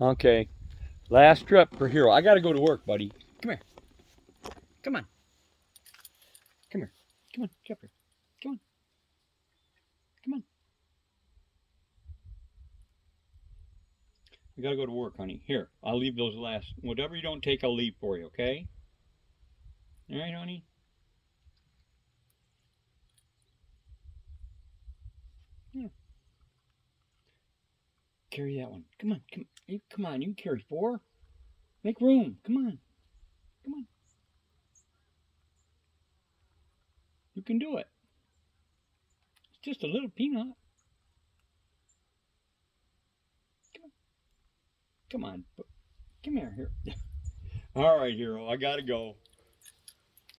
Okay, last trip for Hero. I gotta go to work, buddy. Come here. Come on. Come here. Come on, Jeffrey. Come on. Come on. I gotta go to work, honey. Here, I'll leave those last. Whatever you don't take, I'll leave for you, okay? All right, honey? Yeah. Carry that one. Come on, come on. You can carry 4. Make room. Come on. Come on. You can do it. It's just a little peanut. Come on. Come on. Come here. All right, Hero. I gotta go.